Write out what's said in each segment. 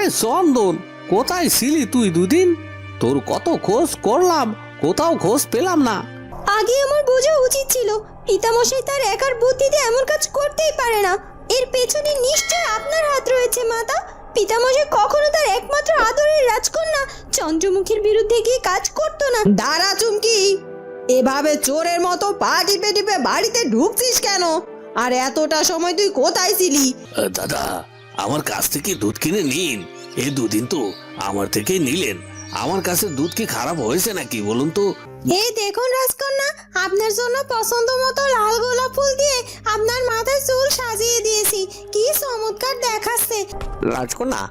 আরে চন্দন, কোথায় ছিলি তুই দুদিন? তোর কত খোঁজ করলাম, কোথাও খোঁজ পেলাম না। আগে আমার বোঝা উচিত ছিল পিতামশাই তার একার বুদ্ধিতে এমন কাজ করতেই পারে না। এর পেছনে নিশ্চয় আপনার হাত রয়েছে মাতা। পিতামশাই কখনো তার একমাত্র আদরের রাজকন্যা চন্দ্রমুখীর বিরুদ্ধে গিয়ে কাজ করতো না। দাঁড়া চুমকি, এভাবে চোরের মতো পা টিপে টিপে বাড়িতে ঢুকছিস কেন? আর এতটা সময় তুই কোথায় ছিলি? দাদা, আমার কাছ থেকে দুধ কিনে নিন। এই দুদিন তো আমার থেকেই নিলেন। আমার কাছে দুধ কি খারাপ হয়েছে নাকি বলুন তো? এই দেখুন রাজকন্যা, আপনার জন্য পছন্দ মতো লাল গোলাপ ফুল দিয়ে আপনার মাথায় চুল সাজিয়ে দিয়েছি। কি চমৎকার দেখাচ্ছে। রাজকন্যা,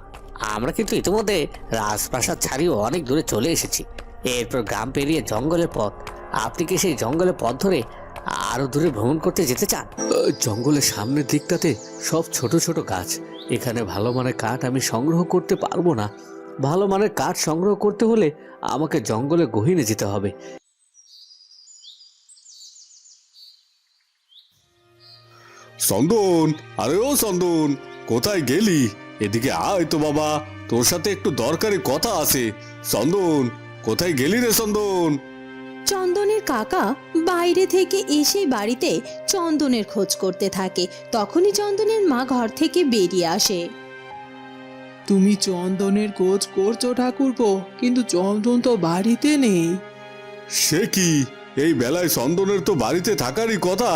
আমরা কিন্তু ইতিমধ্যে রাজপ্রাসাদ ছাড়িয়ে অনেক দূরে চলে এসেছি। এরপর গ্রাম পেরিয়ে জঙ্গলের পথ। আপনি কি সেই জঙ্গলের পথ ধরে আরো দূরে ভ্রমণ করতে যেতে চান? জঙ্গলের সামনের দিকটাতে সব ছোট ছোট গাছ। এখানে ভালো মানের কাঠ আমি সংগ্রহ করতে পারবো না। ভালো মানের কাঠ সংগ্রহ করতে হলে আমাকে জঙ্গলে গহীনে যেতে হবে। চন্দন, আরে ও চন্দন, কোথায় গেলি? এদিকে আয় তো বাবা, তোর সাথে একটু দরকারি কথা আছে। চন্দন, কোথায় গেলি রে চন্দন? চন্দনের কাকা বাইরে থেকে এসে বাড়িতে চন্দনের খোঁজ করতে থাকে। তখনই চন্দনের মা ঘর থেকে বেরিয়ে আসে। তুমি চন্দনের খোঁজ করছো ঠাকুরপো, কিন্তু চন্দন তো বাড়িতে নেই। সে কি, এই বেলায় চন্দনের তো বাড়িতে থাকারই কথা।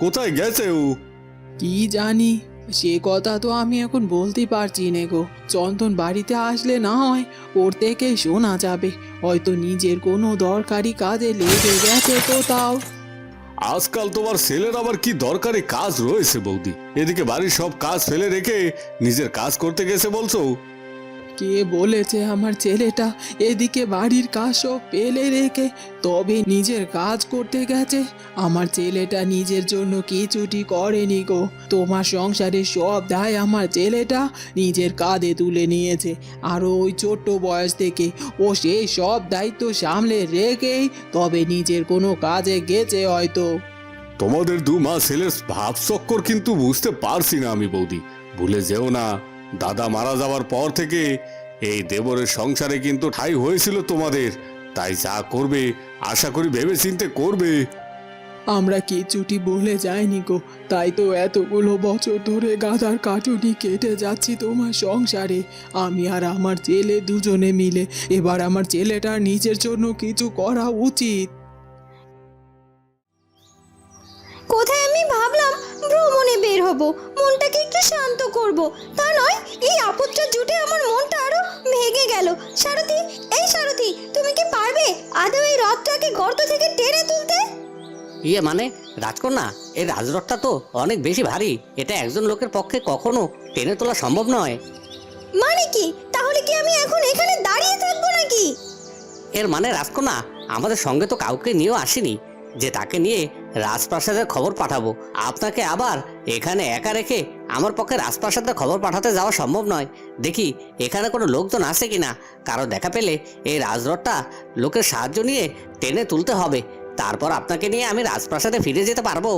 কোথায় গেছে ও? কি জানি, সে কথা তো আমি এখন বলতে পারছি না গো। চন্দন বাড়িতে আসলে না হয় ওর থেকে শোনা যাবে, হয়তো নিজের কোনো দরকারি কাজে লেগে গেছে কোথাও। আজকাল তোমার ছেলের আবার কি দরকারি কাজ রয়েছে বৌদি? এদিকে বাড়ির সব কাজ ফেলে রেখে নিজের কাজ করতে গেছে বলছো? কে বলেছে আমার ছেলেটা এদিকে বাড়ির কাজ সব ফেলে রেখে তবে নিজের কাজ করতে গেছে? আমার ছেলেটা নিজের জন্য কিছুটি করেনি গো। তোমার সংসারের সব দায় আমার ছেলেটা নিজের কাঁধে তুলে নিয়েছে। আর ওই ছোট্ট বয়স থেকে ও সেই সব দায়িত্ব সামলে রেখেই তবে নিজের কোনো কাজে গেছে হয়তো। তোমাদের দু মা ছেলের ভাব চক্কর কিন্তু বুঝতে পারছি না আমি বৌদি। ভুলে যেও না, দাদা মারা যাওয়ার পর থেকে এই দেবরের সংসারে কিন্তু ঠাঁই হয়েছিল তোমাদের। তাই যা করবে আশা করি ভেবে চিন্তে করবে। আমরা কিছুটি ভুলে যাইনি গো, তাই তো এতগুলো বছর ধরে গাধার কাটুনি কেটে যাচ্ছি তোমার সংসারে। আমি আর আমার ছেলে দুজনে মিলে এবার আমার ছেলেটার নিজের জন্য কিছু করা উচিত। কোথায় আমি ভাবলাম ভ্রমণে বের হব, মনটাকে একটু শান্ত করব, তা নয় এই আপদটা জুটে আমার মনটা আরো ভেঙে গেল। সারথি, এই সারথি, তুমি কি পারবে আদৌ এই রথটাকে গর্ত থেকে টেনে তুলতে? মানে রাজকন্যা, এই রাজরথটা তো অনেক বেশি ভারী। এটা একজন লোকের পক্ষে কখনো টেনে তোলা সম্ভব নয়। মানে কি? তাহলে কি আমি এখন এখানে দাঁড়িয়ে থাকবো নাকি? এর মানে রাজকন্যা, আমাদের সঙ্গে তো কাউকে নিয়েও আসেনি যে তাকে নিয়ে রাজপ্রাসাদের খবর পাঠাবো। আপনাকে আবার এখানে একা রেখে আমার পক্ষে রাজপ্রাসাদের খবর পাঠাতে যাওয়া সম্ভব নয়। দেখি এখানে কোনো লোকজন আছে কিনা। কারো দেখা পেলে এই রাজরথটা লোকের সাহায্য নিয়ে টেনে তুলতে হবে। তারপর আপনাকে নিয়ে আমি রাজপ্রাসাদে ফিরে যেতে পারবো।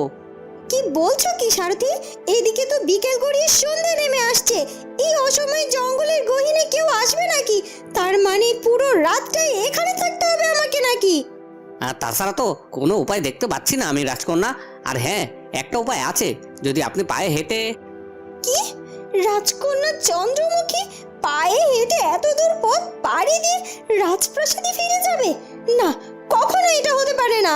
কি বলছো কি সারথি? এদিকে তো বিকেল গড়িয়ে সন্ধ্যা নেমে আসছে। এই অসময়ে জঙ্গলের গহীনে কেউ আসবে নাকি? তার মানে পুরো রাতটাই এখানে থাকতে হবে আমাকে নাকি? আর তাছাড়া তো কোনো উপায় দেখতে পাচ্ছি না আমি রাজকন্যা। আর হ্যাঁ, একটা উপায় আছে, যদি আপনি পায়ে হেঁটে। কি? রাজকন্যা চন্দ্রমুখী পায়ে হেঁটে এত দূর পথ পাড়ি দিয়ে রাজপ্রাসাদে ফিরে যাবে? না, কখনো এটা হতে পারে না।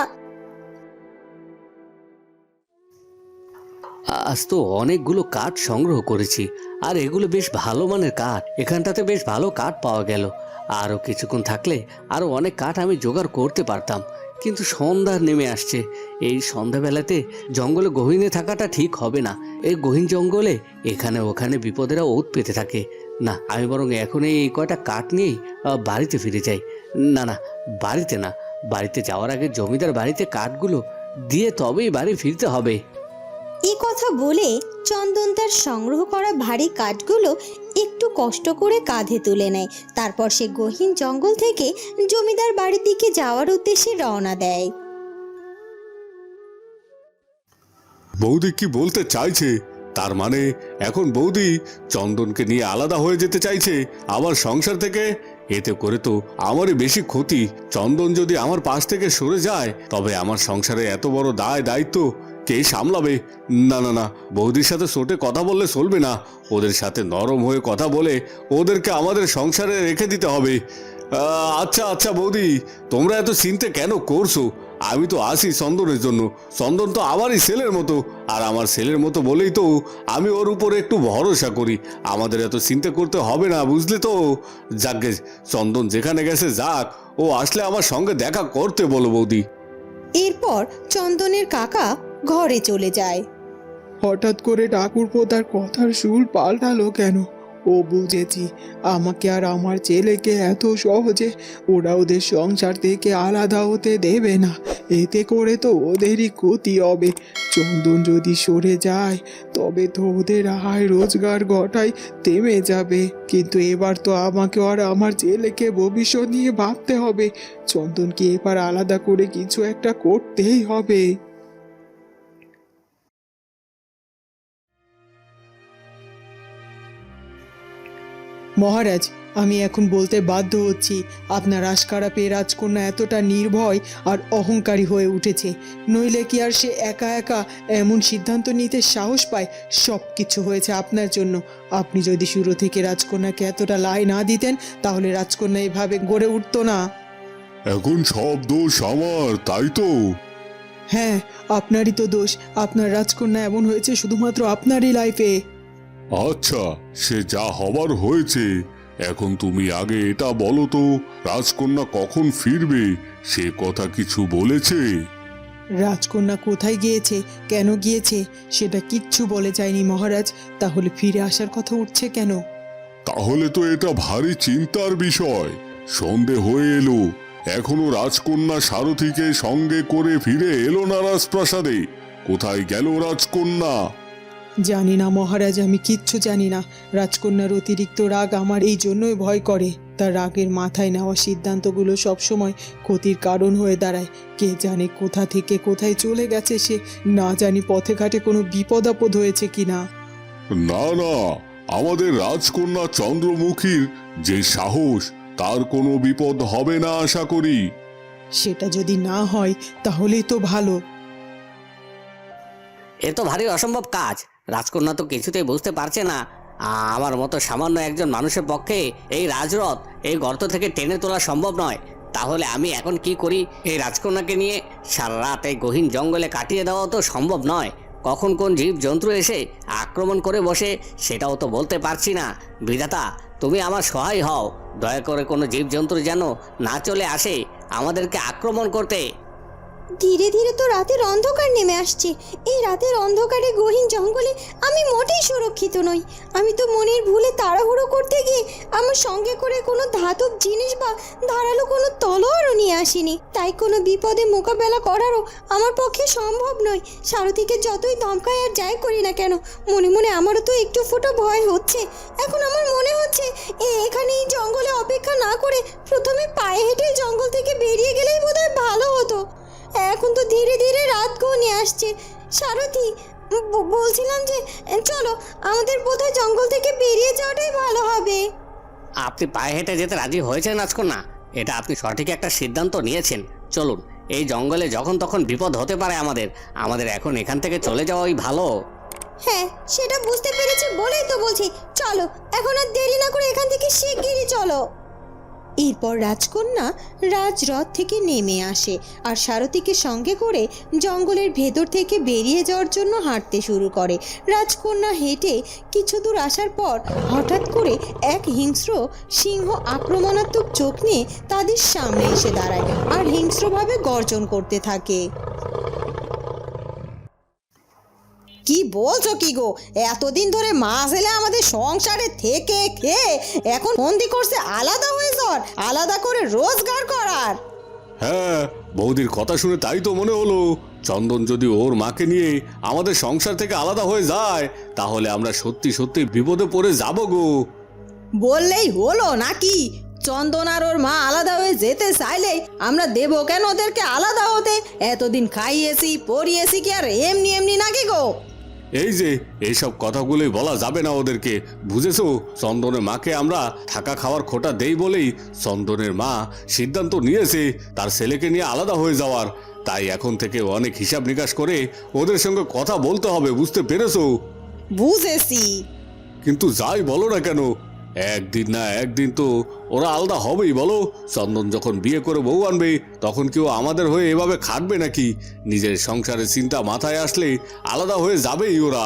আজ তো অনেকগুলো কাঠ সংগ্রহ করেছি, আর এগুলো বেশ ভালো মানের কাঠ। এখানটাতে বেশ ভালো কাঠ পাওয়া গেল। আরও কিছুক্ষণ থাকলে আরও অনেক কাঠ আমি জোগাড় করতে পারতাম, কিন্তু সন্ধ্যা নেমে আসছে। এই সন্ধ্যাবেলাতে জঙ্গলে গহীনে থাকাটা ঠিক হবে না। এই গহীন জঙ্গলে এখানে ওখানে বিপদেরা ওত পেতে থাকে। না, আমি বরং এখন এই কয়টা কাঠ নিয়েই বাড়িতে ফিরে যাই। না না, বাড়িতে না, বাড়িতে যাওয়ার আগে জমিদার বাড়িতে কাঠগুলো দিয়ে তবেই বাড়ি ফিরতে হবে। এই কথা বলে চন্দন তার সংগ্রহ করা ভারী কাঠগুলো একটু কষ্ট করে কাঁধে তুলে নেয়। তারপর সে গহীন জঙ্গল থেকে জমিদার বাড়ির দিকে যাওয়ার উদ্দেশ্যে রওনা দেয়। বৌদি কি বলতে চাইছে তার মানে এখন বৌদি চন্দনকে নিয়ে আলাদা হয়ে যেতে চাইছে আমার সংসার থেকে। এতে করে তো আমারই বেশি ক্ষতি। চন্দন যদি আমার পাশ থেকে সরে যায় তবে আমার সংসারে এত বড় দায়িত্ব কে সামলাবে? না না না, বৌদির সাথে সোটে কথা বললে চলবে না। ওদের সাথে নরম হয়ে কথা বলে ওদেরকে আমাদের সংসারে রেখে দিতে হবে। আচ্ছা আচ্ছা বৌদি, তোমরা এত চিন্তা কেন করছো? আমি তো আসি চন্দনের জন্য। চন্দন তো আমারই ছেলের মতো, আর আমার ছেলের মতো বলেই তো আমি ওর উপরে একটু ভরসা করি। আমাদের এত চিন্তা করতে হবে না, বুঝলে তো? যাকে চন্দন যেখানে গেছে যাক, ও আসলে আমার সঙ্গে দেখা করতে বলো বৌদি। এরপর চন্দনের কাকা ঘরে চলে যায়। হঠাৎ করে ঠাকুরপো তার কথার সুর পাল্টালো কেন? ও বুঝেছি, আমাকে আর আমার ছেলেকে এত সহজে ওরা ওদের সংসার থেকে আলাদা হতে দেবে না। এতে করে তো ওদেরই ক্ষতি হবে। চন্দন যদি সরে যায় তবে তো ওদের আয় রোজগার ঘটাই থেমে যাবে। কিন্তু এবার তো আমাকে আর আমার ছেলেকে ভবিষ্যৎ নিয়ে ভাবতে হবে। চন্দনকে এবার আলাদা করে কিছু একটা করতেই হবে। মহারাজ, আমি এখন বলতে বাধ্য হচ্ছি, আপনার আশকারা পেয়ে রাজকন্যা এতটা নির্ভয় আর অহংকারী হয়ে উঠেছে। নইলে কি আর সে একা একা এমন সিদ্ধান্ত নিতে সাহস পায়? সব কিছু হয়েছে আপনার জন্য। আপনি যদি শুরু থেকে রাজকন্যাকে এতটা লাই না দিতেন তাহলে রাজকন্যা এভাবে গড়ে উঠতো না। এখন সব দোষ আমার, তাই তো? হ্যাঁ, আপনারই তো দোষ। আপনার রাজকন্যা এমন হয়েছে শুধুমাত্র আপনারই লাইফে। আচ্ছা, সে যা হবার হয়েছে। এখন তুমি আগে এটা বলো তো, রাজকন্যা কখন ফিরবে? সে কথা কিছু বলেছে? রাজকন্যা কোথায় গিয়েছে, কেন গিয়েছে সেটা কিচ্ছু বলে যায়নি মহারাজ। তাহলে ফিরে আসার কথা উঠছে কেন? তাহলে তো এটা ভারী চিন্তার বিষয়। সন্ধে হয়ে এলো, এখনো রাজকন্যা সারথীকে সঙ্গে করে ফিরে এলো না রাজপ্রাসাদে। কোথায় গেল রাজকন্যা? জানি না মহারাজ, আমি কিচ্ছু জানি না। রাজকন্যার অতিরিক্ত রাগ আমার এই জন্যই ভয় করে। তার রাগের মাথায় নেওয়া সিদ্ধান্তগুলো সবসময় ক্ষতির কারণ হয়ে দাঁড়ায়। কে জানে কোথা থেকে কোথায় চলে গেছে সে, না জানি পথে ঘাটে কোনো বিপদ আপদ হয়েছে কিনা। না না, আমাদের রাজকন্যা চন্দ্রমুখীর যে সাহস, তার কোনো বিপদ হবে না আশা করি। সেটা যদি না হয় তাহলেই তো ভালো। এ তো ভারী অসম্ভব কাজ। রাজকন্যা তো কিছুতেই বুঝতে পারছে না। আমার মতো সামান্য একজন মানুষের পক্ষে এই রাজরথ এই গর্ত থেকে টেনে তোলা সম্ভব নয়। তাহলে আমি এখন কি করি? এই রাজকন্যাকে নিয়ে সারা রাত এই গহীন জঙ্গলে কাটিয়ে দেওয়া তো সম্ভব নয়। কখন কোন জীব জন্তু এসে আক্রমণ করে বসে সেটাও তো বলতে পারছি না। বিধাতা, তুমি আমার সহায় হও। দয়া করে কোনো জীবজন্তুর যেন না চলে আসে আমাদেরকে আক্রমণ করতে। ধীরে ধীরে তো রাতের অন্ধকার নেমে আসছে। এই রাতের অন্ধকারে গহীন জঙ্গলে আমি মোটেই সুরক্ষিত নই। আমি তো মনের ভুলে তাড়াহুড়ো করতে গিয়ে আমার সঙ্গে করে কোনো ধাতব জিনিস বা ধারালো কোনো তলোয়ারও নিয়ে আসিনি। তাই কোনো বিপদে মোকাবেলা করারও আমার পক্ষে সম্ভব নয়। সারথীকে যতই ধমকায় আর যাই করি না কেন, মনে মনে আমারও তো একটু ফুটো ভয় হচ্ছে। এখন আমার মনে হচ্ছে এখানেই জঙ্গলে অপেক্ষা না করে প্রথমে পায়ে হেঁটে জঙ্গল থেকে বেরিয়ে গেলেই বোধহয় ভালো হতো। এখন তো ধীরে ধীরে রাত ঘনিয়ে আসছে। সারথী, বলছিলাম যে চলো, আমাদের বোধহয় জঙ্গল থেকে বেরিয়ে যাওয়াটাই ভালো হবে। আপনি পায়ে হেঁটে যেতে রাজি হয়েছেন রাজকন্যা? এটা আপনি সঠিক একটা সিদ্ধান্ত নিয়েছেন। চলুন, এই জঙ্গলে যখন তখন বিপদ হতে পারে আমাদের এখন এখান থেকে চলে যাওয়াই ভালো। হ্যাঁ, সেটা বুঝতে পেরেছি বলেই তো বলছি, চলো এখন আর দেরি না করে এখান থেকে শিগগিরই চলো। এরপর রাজকন্যা রাজরথ থেকে নেমে আসে আর সারথীকে সঙ্গে করে জঙ্গলের ভেতর থেকে বেরিয়ে যাওয়ার জন্য হাঁটতে শুরু করে। রাজকন্যা হেঁটে কিছু দূর আসার পর হঠাৎ করে এক হিংস্র সিংহ আক্রমণাত্মক চোখ নিয়ে তাদের সামনে এসে দাঁড়ায় আর হিংস্রভাবে গর্জন করতে থাকে। কি বলছো কি গো? এতদিন ধরে মাছ এলে আমাদের সংসারে থেকে খেয়ে এখন বন্দি করছে আলাদা হয়ে যাওয়ার, আলাদা করে রোজগার করার। হ্যাঁ, বৌদির কথা শুনে তাই তো মনে হলো। চন্দন যদি ওর মাকে নিয়ে আমাদের সংসার থেকে আলাদা হয়ে যায় তাহলে আমরা সত্যি সত্যি বিপদে পড়ে যাব গো। বললেই হলো নাকি? চন্দন আর ওর মা আলাদা হয়ে যেতে চাইলে আমরা দেবো কেন ওদেরকে আলাদা হতে? এতদিন খাইয়েছি পরিয়েছি কি আর এমনি এমনি নাকি গো? এই যে এইসব কথাগুলোই বলা যাবে না ওদেরকে, বুঝেছো? চন্দনের মাকে আমরা থাকা খাওয়ার খোটা দেই বলেই চন্দনের মা সিদ্ধান্ত নিয়েছে তার ছেলেকে নিয়ে আলাদা হয়ে যাওয়ার। তাই এখন থেকে অনেক হিসাব নিকাশ করে ওদের সঙ্গে কথা বলতে হবে, বুঝতে পেরেছো? বুঝেছি। কিন্তু যাই বলো না কেন, একদিন না একদিন তো ওরা আলাদা হবেই, বলো? চন্দন যখন বিয়ে করে বউ আনবে তখন কেউ আমাদের হয়ে এভাবে খাটবে নাকি? নিজের সংসারের চিন্তা মাথায় আসলে আলাদা হয়ে যাবেই ওরা।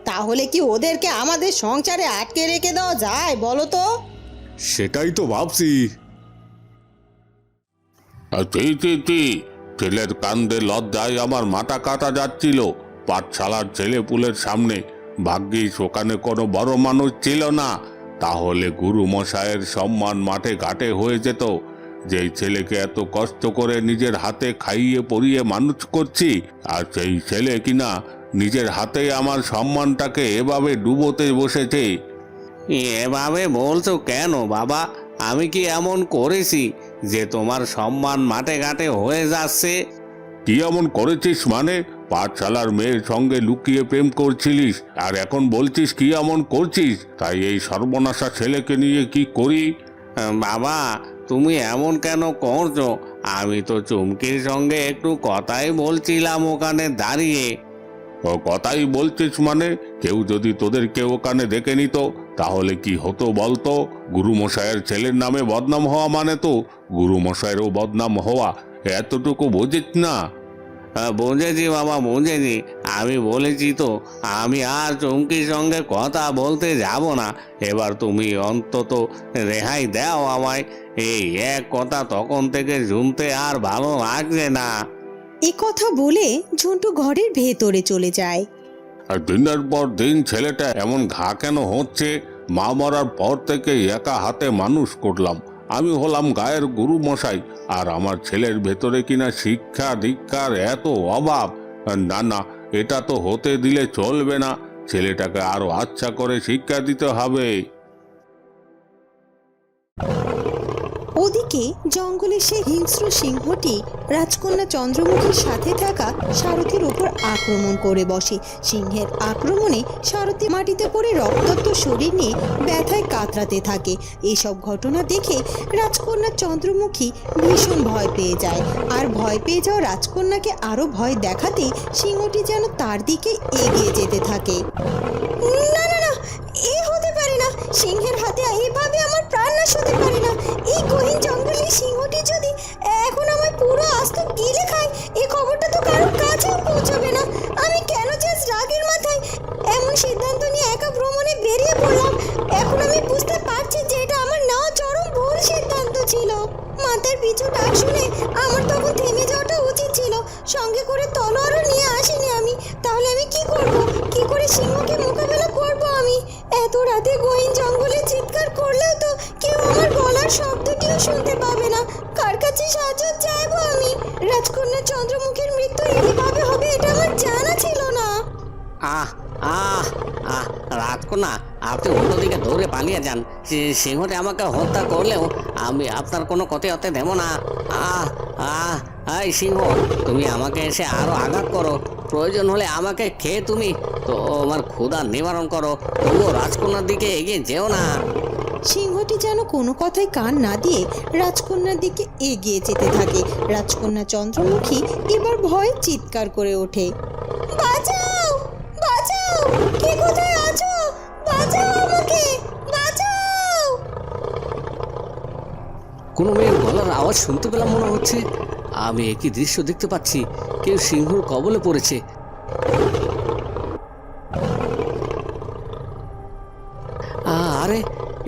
তাহলে কি ওদেরকে আমাদের সংসারে আটকে রেখে দেওয়া যায় বলো তো? সেটাই তো ভাবছি। ছেলের কান্দে লজ্জায় আমার মাথা কাটা যাচ্ছিল। পাঠশালার ছেলে পুলের সামনে ভাগ্যিস ওখানে কোনো বড় মানুষ ছিল না, তাহলে গুরু মশাইয়ের সম্মান মাঠে ঘাটে হয়ে যেত। যেই ছেলেকে এত কষ্ট করে নিজের হাতে খাইয়ে পরিয়ে মানুষ করছি, আর সেই ছেলে কিনা নিজের হাতে আমার সম্মানটাকে এভাবে ডুবোতে বসেছে। এভাবে বলছো কেন বাবা? আমি কি এমন করেছি যে তোমার সম্মান মাঠে ঘাটে হয়ে যাচ্ছে? কি এমন করেছিস মানে? পাঠশালার মেয়ের সঙ্গে লুকিয়ে প্রেম করছিলিস, আর এখন বলছিস কি এমন করছিস? তাই এই সর্বনাশা ছেলেকে নিয়ে কি করি? বাবা, তুমি এমন কেন করছো? আমি তো চুমকির সঙ্গে একটু কথাই বলছিলাম ওখানে দাঁড়িয়ে। ও কথাই বলছিস মানে? কেউ যদি তোদেরকে ওখানে দেখে নিত তাহলে কি হতো বলতো? গুরুমশাইয়ের ছেলের নামে বদনাম হওয়া মানে তো গুরুমশাইয়েরও বদনাম হওয়া, এতটুকু বুঝিস না? বুঝেছি বাবা, বুঝেছি। আমি বলেছি তো আমি আর চুমকির সঙ্গে কথা বলতে যাব না। এবার তুমি অন্তত রেহাই দাও আমায়। এই এক কথা তখন থেকে শুনতে আর ভালো লাগছে না। এ কথা বলে ঝন্টু ঘরের ভেতরে চলে যায়। আর দিনের পর দিন ছেলেটা এমন ঘা কেন হচ্ছে? মা মরার পর থেকে একা হাতে মানুষ করলাম, আমি হলাম গায়ের গুরু মশাই, আর আমার ছেলের ভেতরে কিনা শিক্ষা দীক্ষার এত অভাব। না না, এটা তো হতে দিলে চলবে না। ছেলেটাকে আরো আচ্ছা করে শিক্ষা দিতে হবে। ওদিকে জঙ্গলে সেই হিংস্র সিংহটি রাজকন্যা চন্দ্রমুখীর সাথে থাকা সারথীর উপর আক্রমণ করে বসে। সিংহের আক্রমণে সারথী মাটিতে পড়ে রক্তাক্ত শরীর নিয়ে ব্যথায় কাতরাতে থাকে। এসব ঘটনা দেখে রাজকন্যা চন্দ্রমুখী ভীষণ ভয় পেয়ে যায়, আর ভয় পেয়ে যাওয়া রাজকন্যাকে আরো ভয় দেখাতেই সিংহটি যেন তার দিকে এগিয়ে যেতে থাকে। না না না, এ হতে পারে না। সিংহের হাতে এইভাবে আমার প্রাণ নাশ হতে পারে না। এই গহীন জঙ্গলে সিংহটি যদি এখন আমার পুরো আস্ত গিলে খায়, এই খবরটা তো কারোর কাছেও পৌঁছাবে না। আমি কেন যে আজ রাগের মাথায় এমন সিদ্ধান্ত নিয়ে একা ভ্রমণে বেরিয়ে পড়লাম, এখন আমি বুঝতে পারছি যে এটা আমার নেওয়া চরম ভুল সিদ্ধান্ত ছিল। মাথার পিছু ডাক শুনে আমার তখন থেমে যাওয়াটা উচিত ছিল। সঙ্গে করে তলোয়ারও নিয়ে আসিনি আমি। তাহলে আমি কি করব? কি করে সিংহকে মোকাবেলা করব আমি? এত রাতে গহীন জঙ্গলে চিৎকার করলেও তো কেউ আমার গলার শব্দটিও শুনতে পাবে না। কার কাছে সাহায্য চাইবো আমি? রাজকন্যা চন্দ্রমুখীর মৃত্যু এইভাবে হবে এটা আমার জানা ছিল না। আহ আহ আহ রাজকন্যা, আপনি অন্যদিকে দৌড়ে পালিয়ে যান। সিংহটি আমাকে হত্যা করলেও আমি আপনার কোনো ক্ষতি হতে দেব না। আহ আহ এই সিংহ, তুমি আমাকে এসে আরো আঘাত করো, প্রয়োজন হলে আমাকে খেয়ে তুমি তো আমার ক্ষুধা নিবারণ করো, তবুও রাজকন্যার দিকে এগিয়ে যেও না। সিংহটি যেন কোনো কথায় কান না দিয়ে রাজকন্যার দিকে এগিয়ে যেতে থাকে। রাজকন্যা চন্দ্রমুখী এবার ভয়ে চিৎকার করে ওঠে, বাঁচাও, বাঁচাও, কে কোথায় আছো? বাঁচাও আমাকে, বাঁচাও। কোনো মেয়ের গলার আওয়াজ শুনতে পেলাম মনে হচ্ছে। আমি একই দৃশ্য দেখতে পাচ্ছি, কেউ সিংহর কবলে পড়েছে। আরে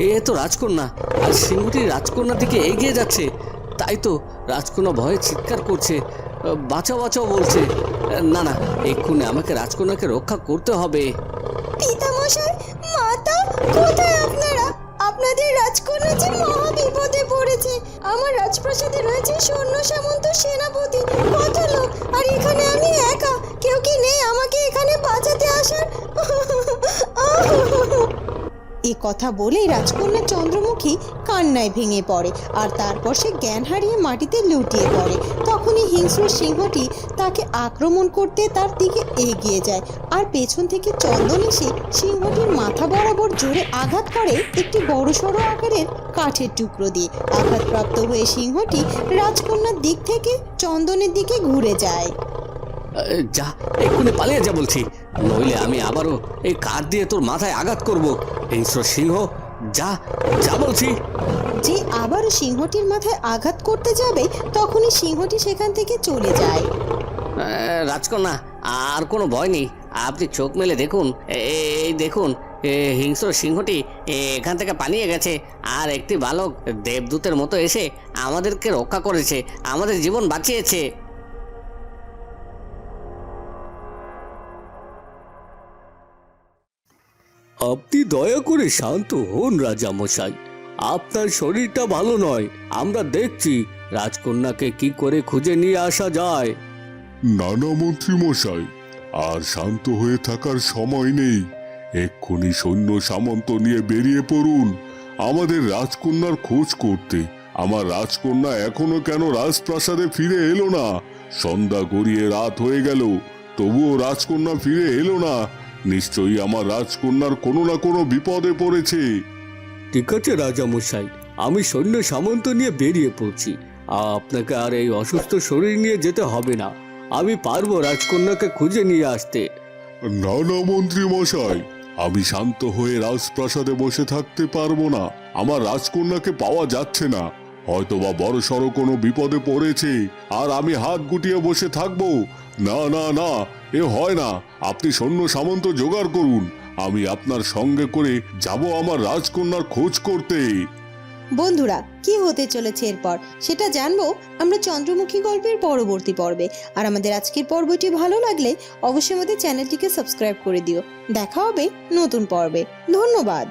এ তো রাজকন্যা, আর সিংহটি রাজকন্যার দিকে এগিয়ে যাচ্ছে। তাই তো রাজকন্যা ভয়ে চিৎকার করছে, বাঁচাও বাঁচাও বলছে। না না, এক্ষুনি আমাকে রাজকন্যাকে রক্ষা করতে হবে। পিতামশাই, মাতা, কোথায় আপনারা? আপনাদের রাজকন্যা যে মহা বিপদে পড়েছে। আমার রাজপ্রাসাদে রয়েছে সৈন্য সামন্ত সেনাপতি, কত লোক, আর এখানে আমি একা। কেউ কি নেই আমাকে এখানে বাঁচাতে আসার? এ কথা বলেই রাজকন্যা চন্দ্রমুখী কান্নায় ভেঙে পড়ে আর তারপর সে জ্ঞান হারিয়ে মাটিতে লুটিয়ে পড়ে। তখনই হিংস্র সিংহটি তাকে আক্রমণ করতে তার দিকে এগিয়ে যায় আর পেছন থেকে চন্দন এসে সিংহটির মাথা বরাবর জোরে আঘাত করে একটি বড়সড় আকারের কাঠের টুকরো দিয়ে। আঘাতপ্রাপ্ত হয়ে সিংহটি রাজকন্যার দিক থেকে চন্দনের দিকে ঘুরে যায়। যা, এক্ষুনি পালিয়ে যা বলছি, নইলে আমি আবারও এই কাঠ দিয়ে তোর মাথায় আঘাত করব। হিংস্র সিংহ, যা যা বলছি। যে আবারও সিংহটির মাথায় আঘাত করতে যাবে তখনই সিংহটি সেখান থেকে চলে যায়। রাজকন্যা, আর কোনো ভয় নেই, আপনি চোখ মেলে দেখুন, এই দেখুন, হিংস্র সিংহটি এখান থেকে পালিয়ে গেছে আর একটি বালক দেবদূতের মতো এসে আমাদেরকে রক্ষা করেছে, আমাদের জীবন বাঁচিয়েছে। আপনি দয়া করে শান্ত হন রাজামশাই, আপনার শরীরটা ভালো নয়। আমরা দেখছি রাজকন্যাকে কি করে খুঁজে নিয়ে আসা যায়। নানা মন্ত্রী মশাই, আর শান্ত হয়ে থাকার সময় নেই। এক্ষুনি সৈন্য সামন্ত নিয়ে বেরিয়ে পড়ুন আমাদের রাজকন্যার খোঁজ করতে। আমার রাজকন্যা এখনো কেন রাজপ্রাসাদে ফিরে এলো না? সন্ধ্যা গড়িয়ে রাত হয়ে গেল, তবুও রাজকন্যা ফিরে এলো না। নিশ্চয়ই আমার রাজকন্যার কোনো না কোনো বিপদে পড়েছে। ঠিক আছে রাজামশাই, আমি সৈন্য সামন্ত নিয়ে বেরিয়ে পড়ছি। আপনাকে আর এই অসুস্থ শরীর নিয়ে যেতে হবে না, আমি পারবো রাজকন্যাকে খুঁজে নিয়ে আসতে। নানা মন্ত্রী মশাই, আমি শান্ত হয়ে রাজপ্রাসাদে বসে থাকতে পারবো না। আমার রাজকন্যাকে পাওয়া যাচ্ছে না, হয়তোবা বড়সড় কোনো বিপদে পড়েছে আর আমি হাত গুটিয়ে বসে থাকবো। না না না, এ হয় না। আপনি সৈন্য সামন্ত জোগাড় করুন, আমি আপনার সঙ্গে করে যাব আমার রাজকন্যার খোঁজ করতে। বন্ধুরা, কি হতে চলেছে এরপর সেটা জানবো আমরা চন্দ্রমুখী গল্পের পরবর্তী পর্বে। আর আমাদের আজকের পর্বটি ভালো লাগলে অবশ্যই আমাদের চ্যানেলটিকে সাবস্ক্রাইব করে দিও। দেখা হবে নতুন পর্বে। ধন্যবাদ।